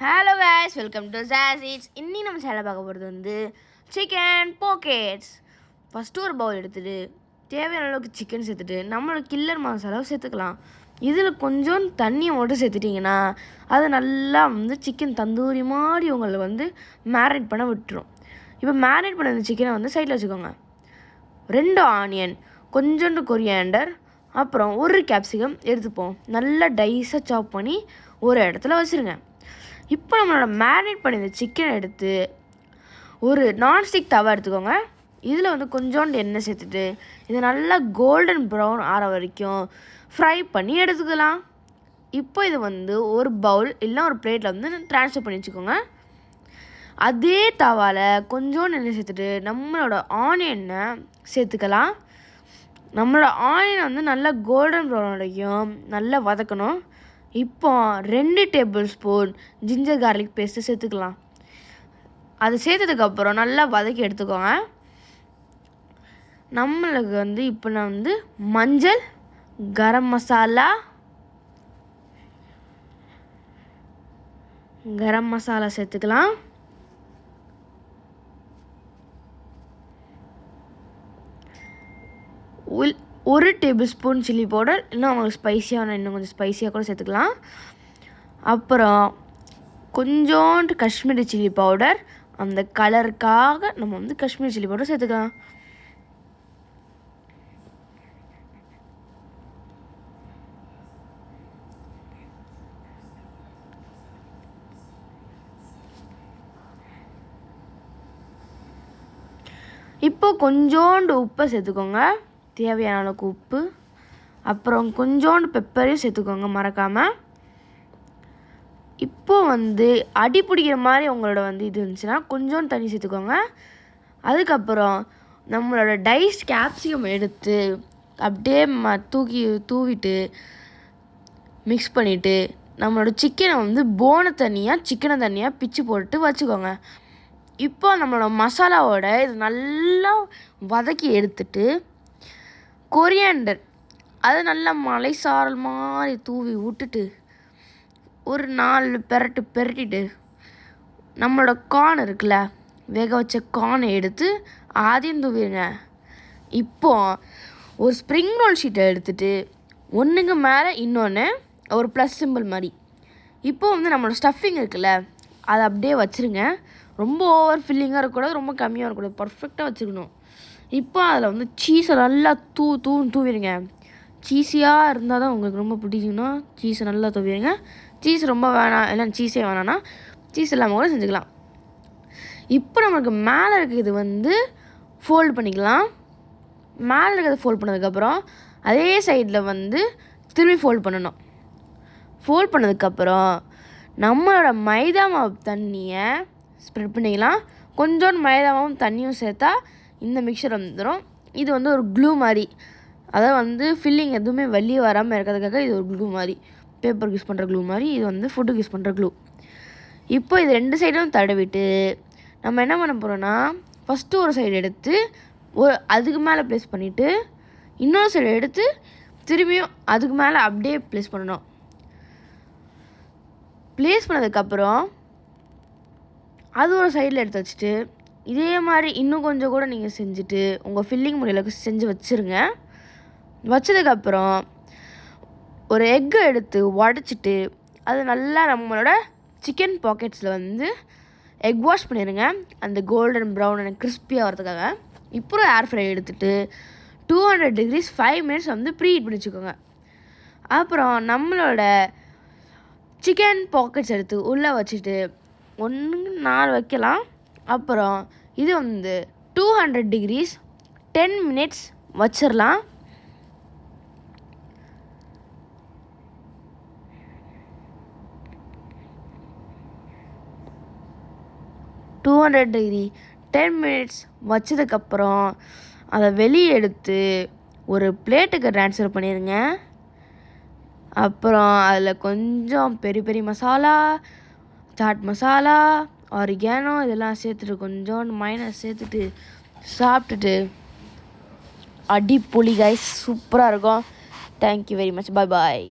Hello guys, welcome to sauce eats. இன்னைக்கு நம்ம channel பார்க்க போகிறது வந்து சிக்கன் பாக்கெட்ஸ். ஃபஸ்ட்டு ஒரு பவுல் எடுத்துகிட்டு தேவையான அளவுக்கு சிக்கன் சேர்த்துட்டு நம்மளோட கில்லர் மசாலாவை சேர்த்துக்கலாம். இதில் கொஞ்சம் தண்ணியை மட்டும் சேர்த்துட்டிங்கன்னா அது நல்லா வந்து சிக்கன் தந்தூரி மாதிரி உங்களை வந்து மேரினேட் பண்ண விட்டுரும். இப்போ மேரினேட் பண்ண இந்த சிக்கனை வந்து சைடில் வச்சுக்கோங்க. 2 ஆனியன், கொஞ்சோண்டு கொரியாண்டர், அப்புறம் ஒரு கேப்சிகம் எடுத்துப்போம். நல்லா டைஸாக சாப் பண்ணி ஒரு இடத்துல வச்சுருங்க. இப்போ நம்மளோட மேரினேட் பண்ணி இந்த சிக்கனை எடுத்து ஒரு நான்ஸ்டிக் தவா எடுத்துக்கோங்க. இதில் வந்து கொஞ்சோண்டு எண்ணெய் சேர்த்துட்டு இது நல்லா கோல்டன் ப்ரௌன் ஆற வரைக்கும் ஃப்ரை பண்ணி எடுத்துக்கலாம். இப்போ இது வந்து ஒரு பவுல் இல்லை ஒரு பிளேட்டில் வந்து ட்ரான்ஸ்ஃபர் பண்ணி வச்சுக்கோங்க. அதே தவாவில் கொஞ்சோண்டு எண்ணெய் சேர்த்துட்டு நம்மளோட ஆனியனை சேர்த்துக்கலாம். நம்மளோட ஆனியனை வந்து நல்லா கோல்டன் ப்ரௌன் வரைக்கும் நல்லா வதக்கணும். இப்போ 2 table spoon ginger garlic paste சேர்த்துக்கலாம். அது சேர்த்ததுக்கப்புறம் நல்லா வதக்கி எடுத்துக்கோங்க. நம்மளுக்கு வந்து இப்போ நான் வந்து மஞ்சள், கரம் மசாலா சேர்த்துக்கலாம். ஒரு டேபிள் ஸ்பூன் சில்லி பவுடர், இன்னும் அவங்களுக்கு ஸ்பைஸியாக இன்னும் கொஞ்சம் ஸ்பைஸியாக கூட சேர்த்துக்கலாம். அப்புறம் கொஞ்சோண்டு காஷ்மீரி சில்லி பவுடர், அந்த கலருக்காக நம்ம வந்து காஷ்மீரி சில்லி பவுடர் சேர்த்துக்கலாம். இப்போ கொஞ்சோண்டு உப்பை சேர்த்துக்கோங்க, தேவையான அளவுக்கு உப்பு. அப்புறம் கொஞ்சோண்டு பெப்பரையும் சேர்த்துக்கோங்க மறக்காமல். இப்போது வந்து அடி பிடிக்கிற மாதிரி உங்களோட வந்து இது இருந்துச்சுன்னா கொஞ்சோண்டு தண்ணி சேர்த்துக்கோங்க. அதுக்கப்புறம் நம்மளோட டைஸ்ட் கேப்சிகம் எடுத்து அப்படியே தூவிட்டு மிக்ஸ் பண்ணிவிட்டு நம்மளோட சிக்கனை வந்து சிக்கனை தனியாக பிச்சு போட்டு வச்சுக்கோங்க. இப்போ நம்மளோட மசாலாவோட இது நல்லா வதக்கி எடுத்துட்டு கொரியாண்டர் அதை நல்லா மலை சாரல் மாதிரி தூவி விட்டுட்டு ஒரு 4 பெரட்டிட்டு நம்மளோட கார்ன் இருக்குல்ல, வேக வச்ச கார்னை எடுத்து அதையும் தூவிடுங்க. இப்போது ஒரு ஸ்ப்ரிங் ரோல் ஷீட்டை எடுத்துகிட்டு ஒன்றுங்க மேலே இன்னொன்று ஒரு ப்ளஸ் சிம்பிள் மாதிரி இப்போது வந்து நம்மளோட ஸ்டஃபிங் இருக்குல்ல அதை அப்படியே வச்சுருங்க. ரொம்ப ஓவர் ஃபில்லிங்காக இருக்கக்கூடாது, ரொம்ப கம்மியாக இருக்கக்கூடாது, பர்ஃபெக்டாக வச்சுக்கணும். இப்போ அதில் வந்து சீஸை நல்லா தூவிடுங்க. சீஸியாக இருந்தால் தான் உங்களுக்கு ரொம்ப பிடிக்கும்னா சீஸை நல்லா தூவிடுங்க. சீஸ் ரொம்ப வேணாம், இல்லை சீஸே வேணான்னா சீஸ் இல்லாமல் கூட செஞ்சுக்கலாம். இப்போ நம்மளுக்கு மேலே இருக்கிறது வந்து ஃபோல்டு பண்ணிக்கலாம். மேலே இருக்கிறத ஃபோல்ட் பண்ணதுக்கப்புறம் அதே சைடில் வந்து திரும்பி ஃபோல்ட் பண்ணணும். ஃபோல்ட் பண்ணதுக்கப்புறம் நம்மளோட மைதா மாவு தண்ணியை ஸ்ப்ரெட் பண்ணிக்கலாம். கொஞ்சோண்டு மைதா மாவும் தண்ணியும் சேர்த்தா இந்த மிக்சர் வந்துடும். இது வந்து ஒரு க்ளூ மாதிரி, அதாவது வந்து ஃபில்லிங் எதுவுமே வெளியே வராமல் இருக்கிறதுக்காக இது ஒரு க்ளூ மாதிரி, பேப்பருக்கு யூஸ் பண்ணுற க்ளூ மாதிரி, இது வந்து ஃபுட்டுக்கு யூஸ் பண்ணுற க்ளூ. இப்போ இது 2 சைடும் தடவிட்டு நம்ம என்ன பண்ண போகிறோன்னா ஃபஸ்ட்டு ஒரு சைடு எடுத்து அதுக்கு மேலே ப்ளேஸ் பண்ணிவிட்டு இன்னொரு சைடு எடுத்து திரும்பியும் அதுக்கு மேலே அப்படியே ப்ளேஸ் பண்ணணும். ப்ளேஸ் பண்ணதுக்கப்புறம் அது ஒரு சைடில் எடுத்து வச்சுட்டு இதே மாதிரி இன்னும் கொஞ்சம் கூட நீங்கள் செஞ்சுட்டு உங்கள் ஃபில்லிங் முடியலுக்கு செஞ்சு வச்சுருங்க. வச்சதுக்கப்புறம் ஒரு எக்கை எடுத்து உடச்சிட்டு அது நல்லா நம்மளோட சிக்கன் பாக்கெட்ஸில் வந்து எக் வாஷ் பண்ணிடுங்க, அந்த கோல்டன் ப்ரௌன் எனக்கு கிறிஸ்பியாக வரதுக்காக. இப்போ ஏர் ஃப்ரை எடுத்துகிட்டு 200 degrees 5 minutes வந்து ப்ரீ ஹீட் பண்ணி வச்சுக்கோங்க. அப்புறம் நம்மளோட சிக்கன் பாக்கெட்ஸ் எடுத்து உள்ளே வச்சுட்டு 4 வைக்கலாம். அப்புறம் இது வந்து 200 degrees 10 minutes வச்சிடலாம். degree 10 minutes வச்சதுக்கப்புறம் அதை வெளியே எடுத்து ஒரு பிளேட்டுக்கு ட்ரான்ஸ்ஃபர் பண்ணிடுங்க. அப்புறம் அதில் கொஞ்சம் பெரிய மசாலா, சாட் மசாலா, ஆரிகானோ இதெல்லாம் சேர்த்துட்டு கொஞ்சோண்டு மைனஸ் சேர்த்துட்டு சாப்பிட்டுட்டு அடிப்பொலி கைஸ், சூப்பராக இருக்கும். தேங்க்யூ வெரி மச், பாய்.